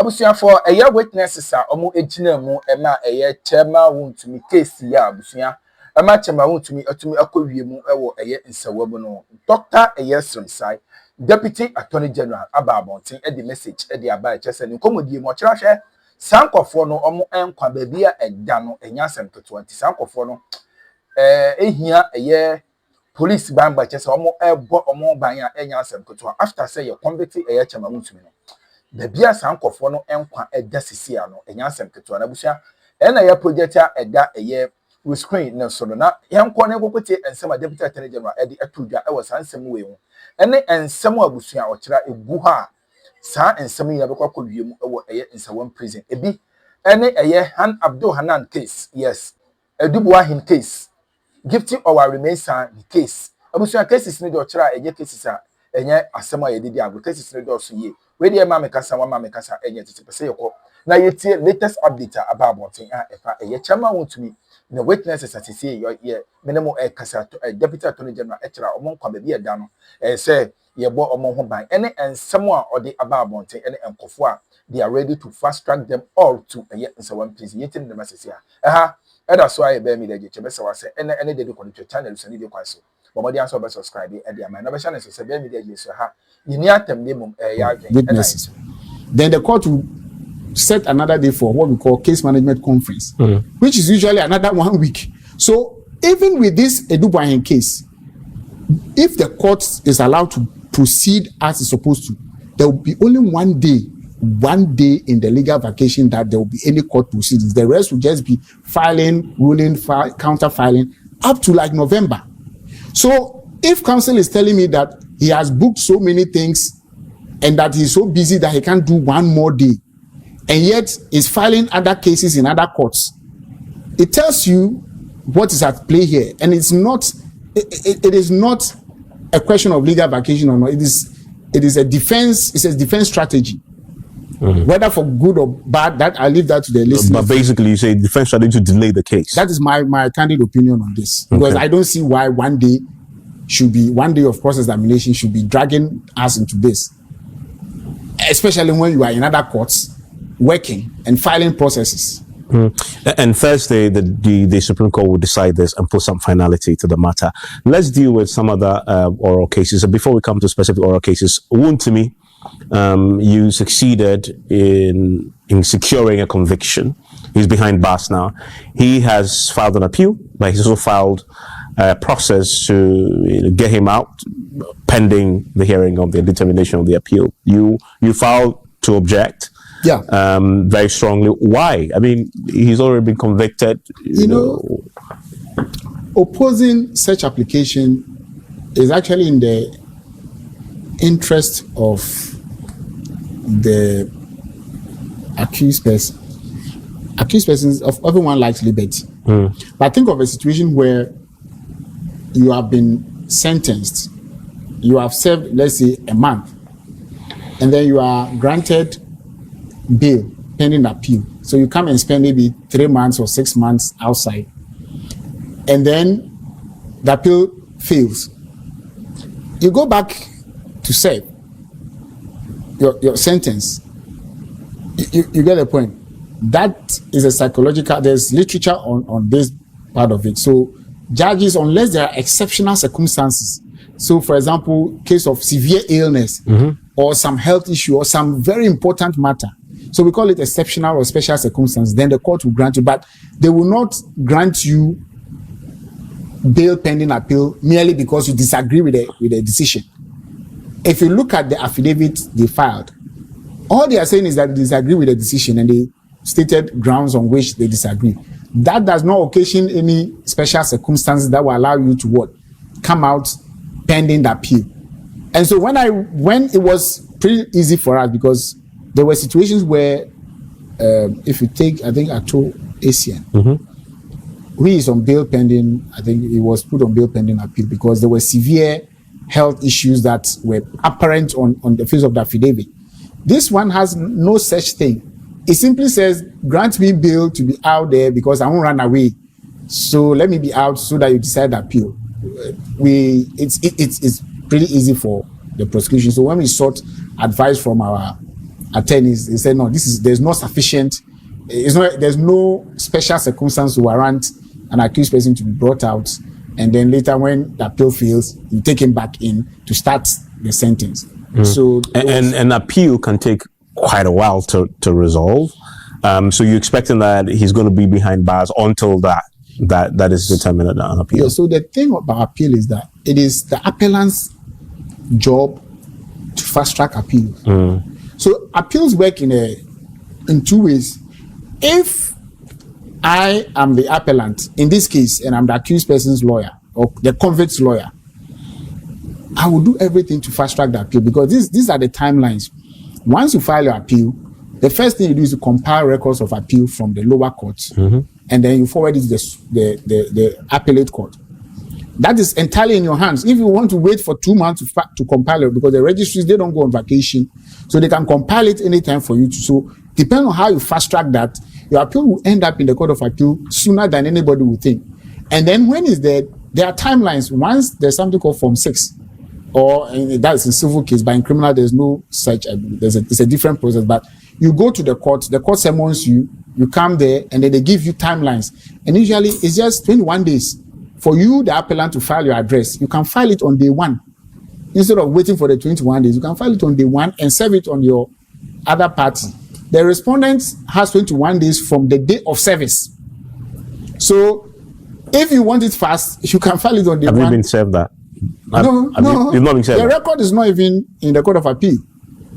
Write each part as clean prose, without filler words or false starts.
Abusia for a year witnesses are almost 18 mu ema a year chairman Wontumi Case ya abusia ema chairman Wontumi akɔwie mu ɛwɔ a year in Sawabono Dr. a year Srimsai Deputy Attorney General Ababontin the message the abai chese ni komodi mo kyerɛ sankofo no omo enkwa ba bia ɛda no enyasem keto anti sankofo no ehia a year police ban ba chese omo ɛbɔ omo ban ya enyasem keto after say your convict a year chairman Wontumi no the bia sankofo no enkwa ɛda sisia no enyasem keto na busia na ya project a ɛda a year we screen na so na yankɔ ne kokote ensem a Deputy Attorney General ɛde atudwa ɛwɔ sansem we hu ene ensem abusua ɔkyerɛ egu ha saa ensem yi abekɔ akɔwie mu ɛwɔ ɛyɛ Nsawam prison ebi ene ɛyɛ Han Abdul Hanan case yes Edubuwa him case gifting our remains case abusua cases ne de ɔkyerɛ ɛyɛ cases a ɛnyɛ asɛm a yɛde di agro cases ne de ɔso yie we de ma me kasa wa ma me kasa ɛnyɛ tete pɛsɛ yɛkɔ na yɛtie latest update about abɔnten a ɛfa ɛyɛ chairman Wontumi the witnesses as say your minimum kasa Deputy Attorney General etra omon kwa be da no say ye bo omon ho ban ene ensem a ode ababonten ene enkofo a they are ready to fast track them all to Nsawam prison yetim the message here that so I be me dey che be say wase ene dey ko to channel so ni dey kwa so bomodi answer be subscribe e dey am na be channel so say be me dey so ha ni atem dey mum ya witnesses then the court will set another day for what we call case management conference, which is usually another 1 week. So even with this Edubuwa case, if the court is allowed to proceed as it's supposed to, there will be only 1 day in the legal vacation that there will be any court proceedings. The rest will just be filing, ruling, counter filing up to like November. So if counsel is telling me that he has booked so many things and that he's so busy that he can't do 1 more day, and yet is filing other cases in other courts, it tells you what is at play here. And it's not, it is not a question of legal vacation or not. It is a defense, it's a defense strategy. Whether for good or bad, that I leave that to the listeners. But basically you say defense strategy to delay the case. That is my candid opinion on this. Because I don't see why 1 day of cross examination should be dragging us into this. Especially when you are in other courts working and filing processes. And Thursday, the Supreme Court will decide this and put some finality to the matter. Let's deal with some other oral cases. And before we come to specific oral cases, Wontumi, you succeeded in securing a conviction. He's behind bars now. He has filed an appeal, but he's also filed a process to get him out pending the hearing of the determination of the appeal. You filed to object. Yeah. Very strongly. Why? I mean, he's already been convicted. You know, opposing such application is actually in the interest of the accused person. Accused persons of everyone likes liberty. But think of a situation where you have been sentenced, you have served, let's say, a month, and then you are granted bail pending appeal. So you come and spend maybe 3 months or 6 months outside, and then the appeal fails. You go back to serve your sentence. You get the point. That is a psychological, there's literature on this part of it. So judges, unless there are exceptional circumstances, so for example, case of severe illness or some health issue or some very important matter, so we call it exceptional or special circumstance, then the court will grant you, but they will not grant you bail pending appeal merely because you disagree with the decision. If you look at the affidavit they filed, all they are saying is that they disagree with the decision and they stated grounds on which they disagree. That does not occasion any special circumstances that will allow you to what? Come out pending the appeal. And so when it was pretty easy for us, because there were situations where, if you take, I think, Ato Asian, who is on bail pending, I think he was put on bail pending appeal because there were severe health issues that were apparent on the face of the affidavit. This one has no such thing. It simply says, grant me bail to be out there because I won't run away. So let me be out so that you decide the appeal. It's pretty easy for the prosecution. So when we sought advice from our attorneys, they said, no, there's no sufficient, there's no special circumstance to warrant an accused person to be brought out. And then later when the appeal fails, you take him back in to start the sentence. So and appeal can take quite a while to resolve. So you're expecting that he's going to be behind bars until that is determined on appeal. Yeah, so the thing about appeal is that it is the appellant's job to fast track appeals. So appeals work in two ways. If I am the appellant in this case, and I'm the accused person's lawyer or the convict's lawyer, I will do everything to fast track the appeal, because these are the timelines. Once you file your appeal, the first thing you do is to compile records of appeal from the lower courts, and then you forward it to the appellate court. That is entirely in your hands. If you want to wait for 2 months to compile it, because the registries, they don't go on vacation, so they can compile it anytime for you to. So depending on how you fast track that, your appeal will end up in the Court of Appeal sooner than anybody would think. And then when is there are timelines. Once there's something called Form 6, or that's in civil case, but in criminal there's no such, it's a different process. But you go to the court summons you come there, and then they give you timelines. And usually it's just 21 days for you, the appellant, to file your address. You can file it on day 1. Instead of waiting for the 21 days, you can file it on day 1 and serve it on your other party. The respondent has 21 days from the day of service. So if you want it fast, you can file it on day 1. Have you been served that? No. You've not been served. The record is not even in the Court of Appeal.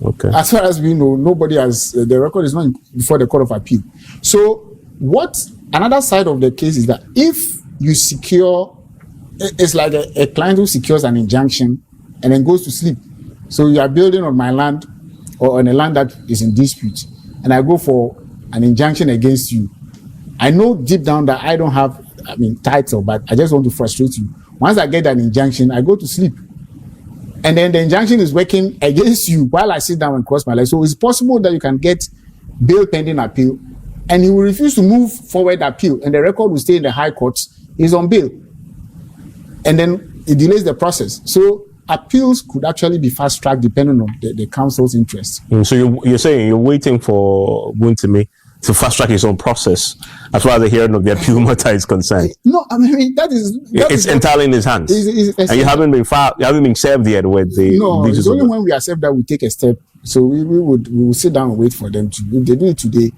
Okay. As far as we know, nobody has, the record is not before the Court of Appeal. So another side of the case is that if you secure, it's like a client who secures an injunction and then goes to sleep. So you are building on my land or on a land that is in dispute, and I go for an injunction against you. I know deep down that I don't have, title, but I just want to frustrate you. Once I get an injunction, I go to sleep. And then the injunction is working against you while I sit down and cross my legs. So it's possible that you can get bail pending appeal, and he will refuse to move forward appeal, and the record will stay in the high court. He's on bail. And then it delays the process. So appeals could actually be fast-tracked depending on the counsel's interest. So you're saying you're waiting for Wontumi to fast-track his own process as far as the hearing of the appeal matter is concerned? No, it's entirely in his hands. And you haven't been served yet with the... No, it's only when we accept that we take a step. So we will sit down and wait for them to... If they do it today,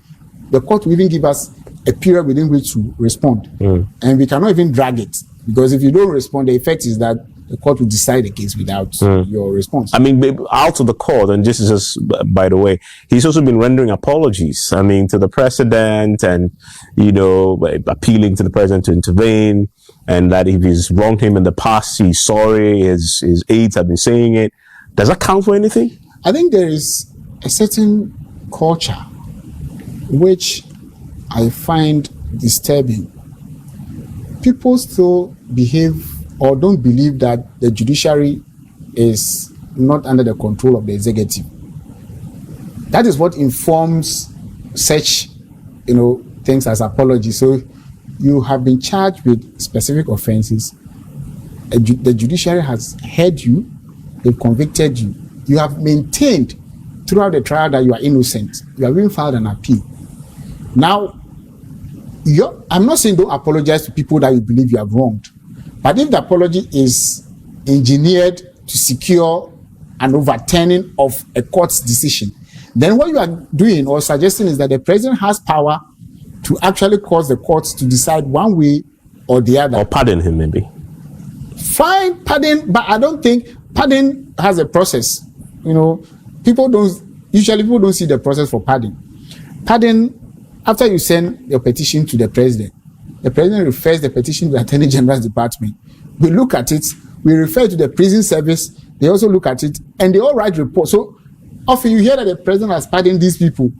the court will even give us a period within which to respond. And we cannot even drag it, because if you don't respond, the effect is that the court will decide the case without your response. Out of the court, and this is just, by the way, he's also been rendering apologies, to the president, and, appealing to the president to intervene, and that if he's wronged him in the past, he's sorry, his aides have been saying it. Does that count for anything? I think there is a certain culture which I find disturbing. People still behave or don't believe that the judiciary is not under the control of the executive. That is what informs such, things as apology. So you have been charged with specific offenses. The judiciary has heard you, they've convicted you. You have maintained throughout the trial that you are innocent. You have even filed an appeal. Now, I'm not saying don't apologize to people that you believe you have wronged. But if the apology is engineered to secure an overturning of a court's decision, then what you are doing or suggesting is that the president has power to actually cause the courts to decide one way or the other. Or pardon him, maybe. Fine, pardon, but I don't think pardon has a process. People don't see the process for pardon. Pardon, after you send your petition to the president refers the petition to the Attorney General's department. We look at it, we refer to the prison service, they also look at it, and they all write reports. So often you hear that the president has pardoned these people.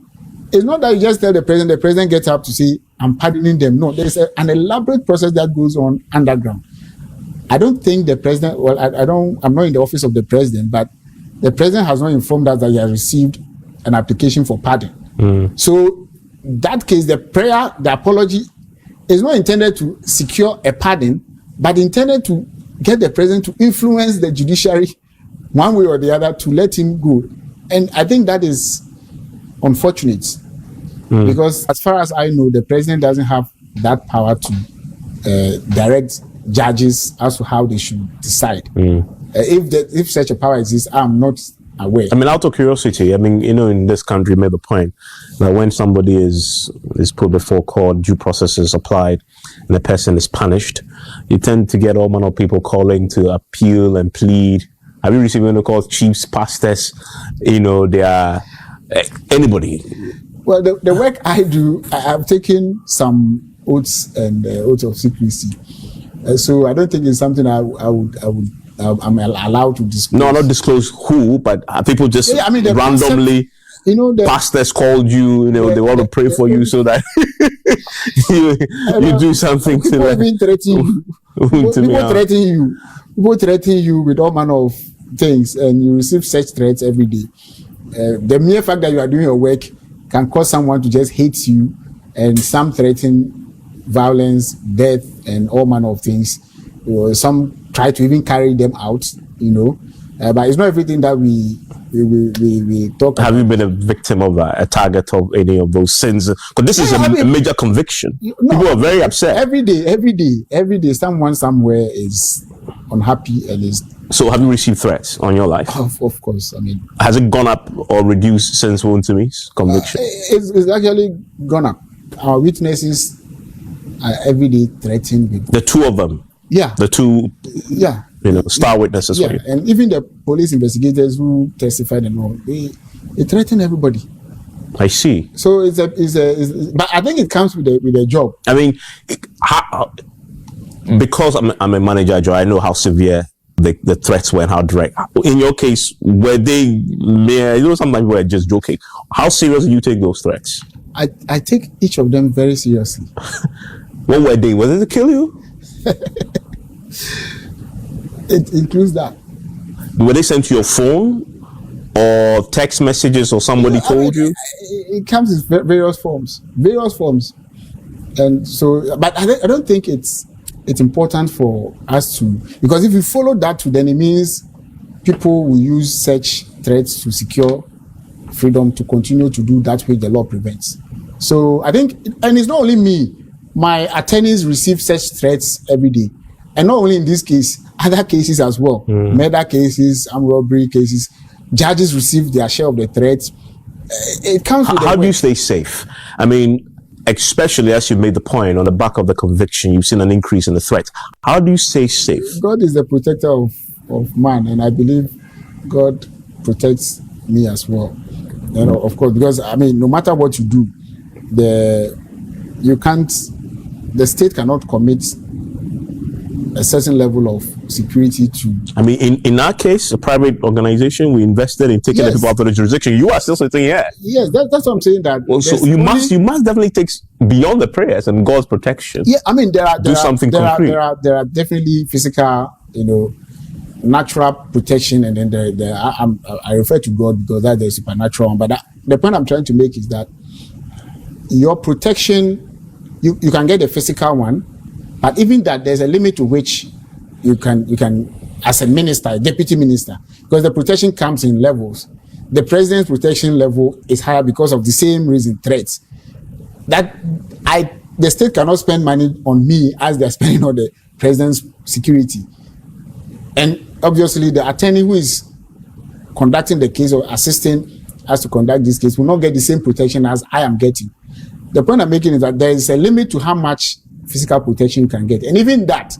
It's not that you just tell the president gets up to say, I'm pardoning them. No, there's an elaborate process that goes on underground. I don't think the president, I'm not in the office of the president, but the president has not informed us that he has received an application for pardon. So that case, the apology is not intended to secure a pardon, but intended to get the president to influence the judiciary one way or the other to let him go. And I think that is unfortunate because as far as I know, the president doesn't have that power to direct judges as to how they should decide. If such a power exists, I'm not aware. I mean, out of curiosity, I mean, in this country, you made the point that when somebody is put before court, due process is applied, and the person is punished, you tend to get all manner of people calling to appeal and plead. Have you received any calls, chiefs, pastors? They are anybody. Well, the work I do, I've taken some oaths and oaths of secrecy, so I don't think it's something I'm allowed to disclose. No, not disclose who, but people just randomly. Pastors called you. They want to pray for you so that you do something to them. People threaten you with all manner of things, and you receive such threats every day. The mere fact that you are doing your work can cause someone to just hate you, and some threaten violence, death, and all manner of things. Some try to even carry them out, but it's not everything that we talk about. Have you been a victim of a target of any of those sins? Because this is a major conviction. People are very upset. Every day, someone somewhere is unhappy and is. So have you received threats on your life? Of course. I mean, has it gone up or reduced since Wontumi's conviction? It's actually gone up. Our witnesses are every day threatened with the two of them. Yeah. The two. Yeah. Star witnesses for you. And even the police investigators who testified and all, they threaten everybody. I see. So but I think it comes with a job. I mean, because I'm a manager, Joe, I know how severe the threats were and how direct. In your case, were they mere? Sometimes we're just joking. How serious do you take those threats? I take each of them very seriously. What were they? Was it to kill you? It includes that. Were they sent to your phone or text messages or somebody told you? It comes in various forms. And so, but I don't think it's important for us to, because if we follow that, then it means people will use such threats to secure freedom to continue to do that which the law prevents. So I think, and it's not only me, my attorneys receive such threats every day. And not only in this case, other cases as well. Murder cases, armed robbery cases. Judges receive their share of the threats. It comes with how do you stay safe? I mean, especially as you made the point on the back of the conviction, you've seen an increase in the threats. How do you stay safe? God is the protector of man, and I believe God protects me as well. Of course, because I mean, no matter what you do, the state cannot commit a certain level of security to. I mean, in our case, a private organization, we invested in taking the people out of the jurisdiction. You are still sitting here. Yes, that's what I'm saying. That so you must definitely take beyond the prayers and God's protection. Yeah, I mean, there are definitely physical, natural protection, and then I refer to God because that's the supernatural one. But the point I'm trying to make is that your protection, you can get the physical one. But even that, there's a limit to which you can, as a minister, a deputy minister, because the protection comes in levels. The president's protection level is higher because of the same reason, threats. The state cannot spend money on me as they're spending on the president's security. And obviously, the attorney who is conducting the case or assisting us to conduct this case will not get the same protection as I am getting. The point I'm making is that there is a limit to how much physical protection you can get, and even that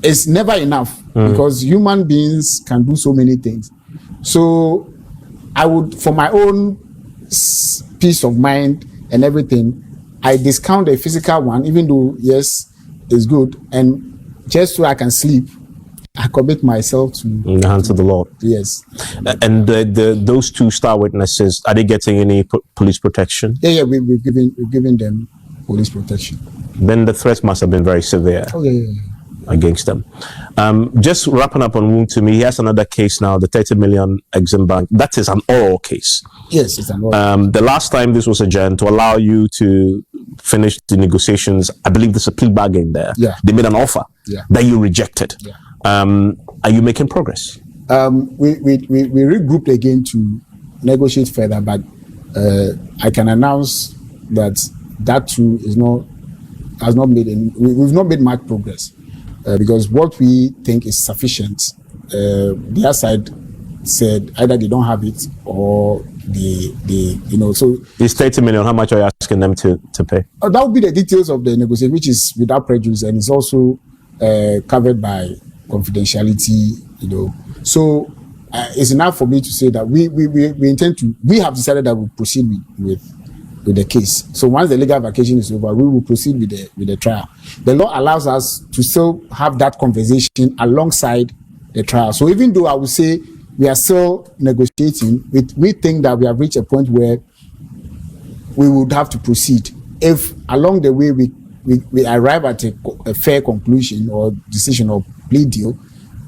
is never enough because human beings can do so many things. So I would, for my own peace of mind and everything, I discount the physical one, even though yes, it's good, and just so I can sleep, I commit myself to in the hands of the Lord. Yes. And those two star witnesses, are they getting any police protection? Yeah, we've given them police protection. Then the threats must have been very severe against them. Just wrapping up on Wontumi, he has another case now, the 30 million Exim Bank. That is an oral case. Yes, it's an oral. The last time this was adjourned to allow you to finish the negotiations, I believe there's a plea bargain there. Yeah. They made an offer that you rejected. Yeah. Are you making progress? We regrouped again to negotiate further, but I can announce that too has not made we've not made much progress because what we think is sufficient, the other side said either they don't have it or they so it's 30 million. How much are you asking them to pay? That would be the details of the negotiation, which is without prejudice and it's also covered by confidentiality, so it's enough for me to say that we have decided that we'll proceed with the case. So once the legal vacation is over, we will proceed with the trial. The law allows us to still have that conversation alongside the trial. So even though I would say we are still negotiating, we think that we have reached a point where we would have to proceed. If along the way we arrive at a fair conclusion or decision or plea deal,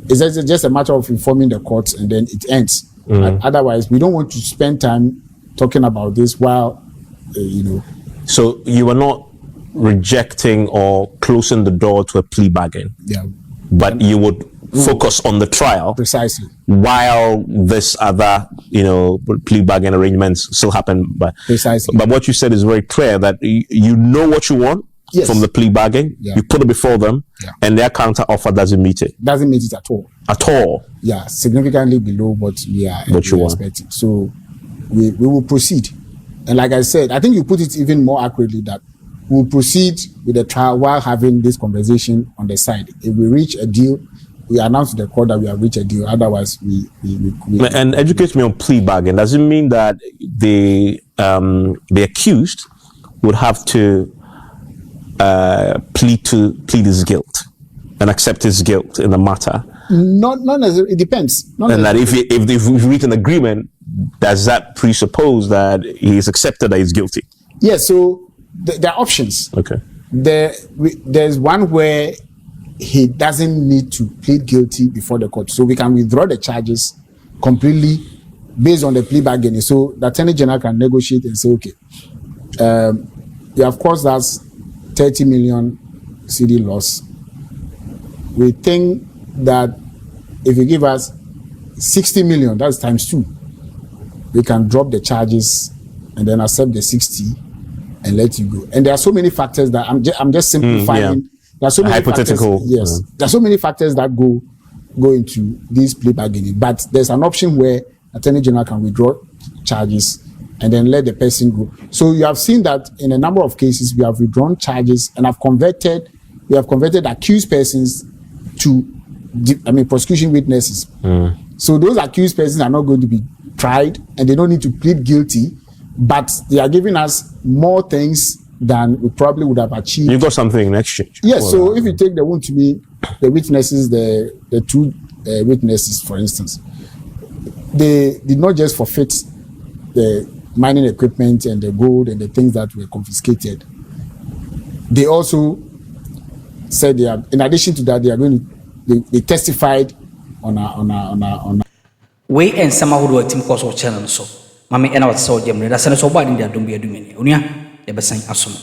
it's just a matter of informing the courts and then it ends. But otherwise, we don't want to spend time talking about this while, So you are not rejecting or closing the door to a plea bargain. Yeah. But you would focus on the trial. Precisely. While this other, plea bargain arrangements still happen. Precisely. But what you said is very clear that you know what you want. Yes. From the plea bargain, you put it before them, and their counter offer doesn't meet it. Doesn't meet it at all. At all. Yeah, significantly below what we are expecting. So we will proceed. And like I said, I think you put it even more accurately that we'll proceed with the trial while having this conversation on the side. If we reach a deal, we announce to the court that we have reached a deal. Otherwise, we and educate me on plea bargain. Does it mean that the accused would have to plead his guilt and accept his guilt in the matter? Not necessarily. It depends. And that if we reach an agreement, does that presuppose that he is accepted that he's guilty? Yes. So there are options. Okay. There's one where he doesn't need to plead guilty before the court, so we can withdraw the charges completely based on the plea bargaining. So the Attorney General can negotiate and say, okay, of course that's 30 million CD loss. We think that if you give us 60 million, that's times 2. We can drop the charges and then accept the 60 and let you go. And there are so many factors that I'm just simplifying. There are so many hypothetical. Factors, yes, there are so many factors that go into this plea bargaining. But there's an option where Attorney General can withdraw charges and then let the person go. So you have seen that in a number of cases we have withdrawn charges and we have converted accused persons to prosecution witnesses. So those accused persons are not going to be tried and they don't need to plead guilty, but they are giving us more things than we probably would have achieved. You got something in exchange. Yes. So if you take the Wontumi, the witnesses, the 2 witnesses, for instance, they did not just forfeit the mining equipment and the gold and the things that were confiscated. They also said in addition to that, they testified on a we and some who do team course channel so mama ena wat so jemre da sene so ba ndi adom bi adumeni onia e besan asom